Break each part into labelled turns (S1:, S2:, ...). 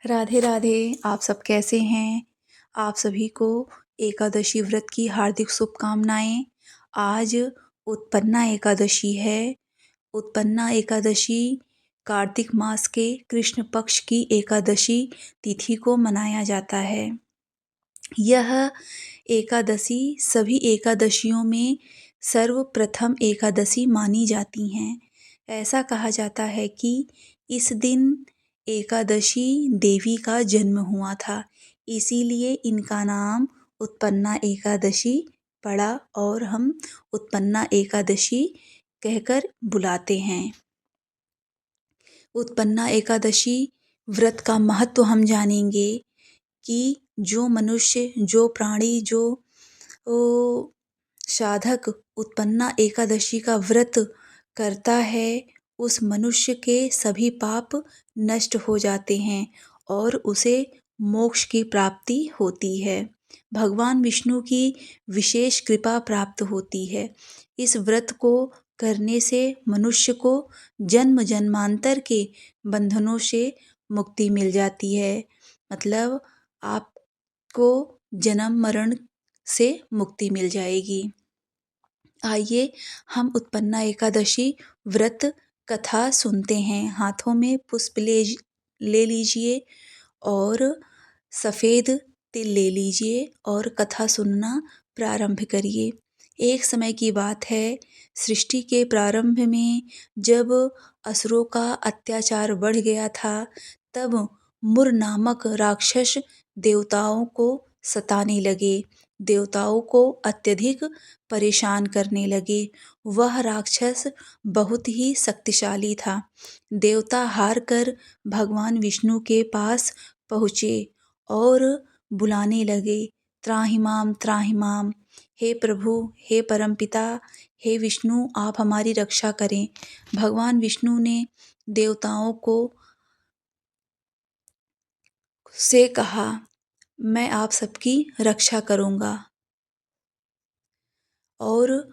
S1: राधे राधे। आप सब कैसे हैं? आप सभी को एकादशी व्रत की हार्दिक शुभकामनाएं। आज उत्पन्ना एकादशी है। उत्पन्ना एकादशी कार्तिक मास के कृष्ण पक्ष की एकादशी तिथि को मनाया जाता है। यह एकादशी सभी एकादशियों में सर्वप्रथम एकादशी मानी जाती हैं। ऐसा कहा जाता है कि इस दिन एकादशी देवी का जन्म हुआ था, इसीलिए इनका नाम उत्पन्ना एकादशी पड़ा और हम उत्पन्ना एकादशी कहकर बुलाते हैं। उत्पन्ना एकादशी व्रत का महत्व हम जानेंगे कि जो मनुष्य, जो प्राणी, जो साधक उत्पन्ना एकादशी का व्रत करता है, उस मनुष्य के सभी पाप नष्ट हो जाते हैं और उसे मोक्ष की प्राप्ति होती है। भगवान विष्णु की विशेष कृपा प्राप्त होती है। इस व्रत को करने से मनुष्य को जन्म जन्मांतर के बंधनों से मुक्ति मिल जाती है। मतलब आपको जन्म मरण से मुक्ति मिल जाएगी। आइए हम उत्पन्ना एकादशी व्रत कथा सुनते हैं। हाथों में पुष्प ले लीजिए और सफ़ेद तिल ले लीजिए और कथा सुनना प्रारंभ करिए। एक समय की बात है, सृष्टि के प्रारंभ में जब असुरों का अत्याचार बढ़ गया था, तब मुर नामक राक्षस देवताओं को सताने लगे, देवताओं को अत्यधिक परेशान करने लगे। वह राक्षस बहुत ही शक्तिशाली था। देवता हार कर भगवान विष्णु के पास पहुँचे और बुलाने लगे, त्राहिमाम त्राहिमाम, हे प्रभु, हे परमपिता, हे विष्णु, आप हमारी रक्षा करें। भगवान विष्णु ने देवताओं को से कहा, मैं आप सबकी रक्षा करूँगा, और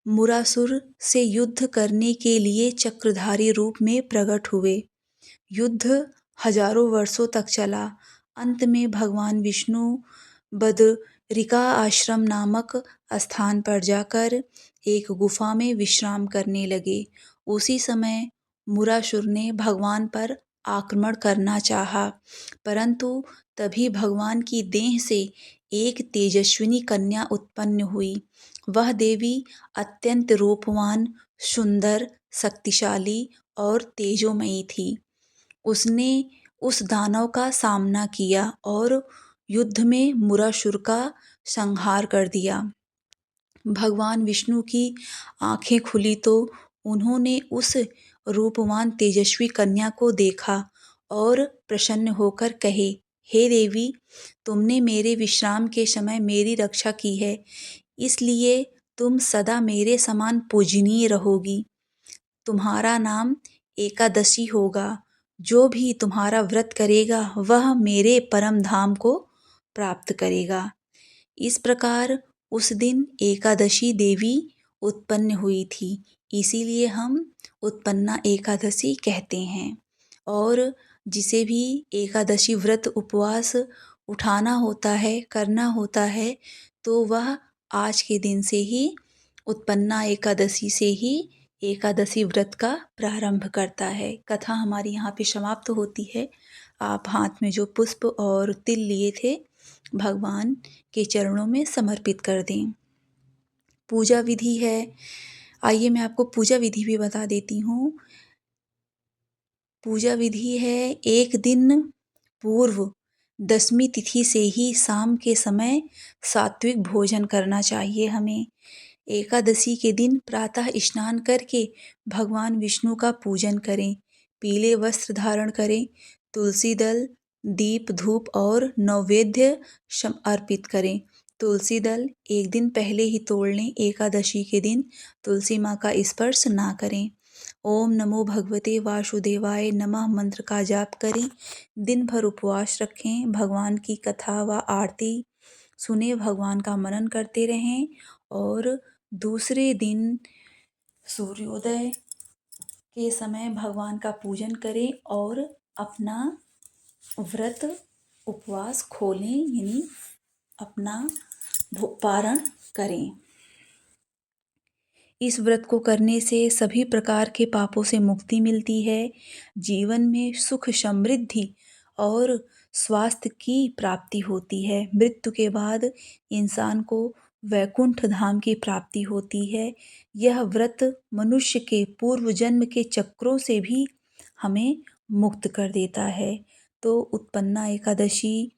S1: मुरासुर से युद्ध करने के लिए चक्रधारी रूप में प्रकट हुए। युद्ध हजारों वर्षों तक चला। अंत में भगवान विष्णु बदरिका आश्रम नामक स्थान पर जाकर एक गुफा में विश्राम करने लगे। उसी समय मुरासुर ने भगवान पर आक्रमण करना चाहा, परंतु तभी भगवान की देह से एक तेजस्विनी कन्या उत्पन्न हुई। वह देवी अत्यंत रूपवान, सुंदर, शक्तिशाली और तेजोमयी थी। उसने उस दानव का सामना किया और युद्ध में मुरासुर का संहार कर दिया। भगवान विष्णु की आंखें खुली तो उन्होंने उस रूपवान तेजस्वी कन्या को देखा और प्रसन्न होकर कहे, हे देवी, तुमने मेरे विश्राम के समय मेरी रक्षा की है, इसलिए तुम सदा मेरे समान पूजनीय रहोगी। तुम्हारा नाम एकादशी होगा। जो भी तुम्हारा व्रत करेगा वह मेरे परम धाम को प्राप्त करेगा। इस प्रकार उस दिन एकादशी देवी उत्पन्न हुई थी, इसीलिए हम उत्पन्ना एकादशी कहते हैं। और जिसे भी एकादशी व्रत उपवास उठाना होता है, करना होता है, तो वह आज के दिन से ही, उत्पन्ना एकादशी से ही एकादशी व्रत का प्रारंभ करता है। कथा हमारी यहाँ पे समाप्त होती है। आप हाथ में जो पुष्प और तिल लिए थे, भगवान के चरणों में समर्पित कर दें। पूजा विधि है, आइए मैं आपको पूजा विधि भी बता देती हूँ। पूजा विधि है, एक दिन पूर्व दशमी तिथि से ही शाम के समय सात्विक भोजन करना चाहिए हमें। एकादशी के दिन प्रातः स्नान करके भगवान विष्णु का पूजन करें, पीले वस्त्र धारण करें, तुलसी दल, दीप, धूप और नैवेद्य अर्पित करें। तुलसी दल एक दिन पहले ही तोड़ लें। एकादशी के दिन तुलसी माँ का स्पर्श ना करें। ओम नमो भगवते वासुदेवाय नमः मंत्र का जाप करें। दिन भर उपवास रखें, भगवान की कथा व आरती सुने, भगवान का मनन करते रहें और दूसरे दिन सूर्योदय के समय भगवान का पूजन करें और अपना व्रत उपवास खोलें यानी अपना पारण करें। इस व्रत को करने से सभी प्रकार के पापों से मुक्ति मिलती है, जीवन में सुख समृद्धि और स्वास्थ्य की प्राप्ति होती है। मृत्यु के बाद इंसान को वैकुंठ धाम की प्राप्ति होती है। यह व्रत मनुष्य के पूर्व जन्म के चक्रों से भी हमें मुक्त कर देता है। तो उत्पन्ना एकादशी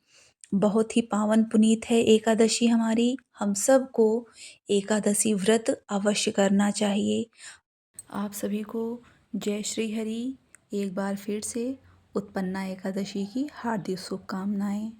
S1: बहुत ही पावन पुनीत है एकादशी हमारी। हम सबको एकादशी व्रत अवश्य करना चाहिए। आप सभी को जय श्री हरि। एक बार फिर से उत्पन्ना एकादशी की हार्दिक शुभकामनाएं।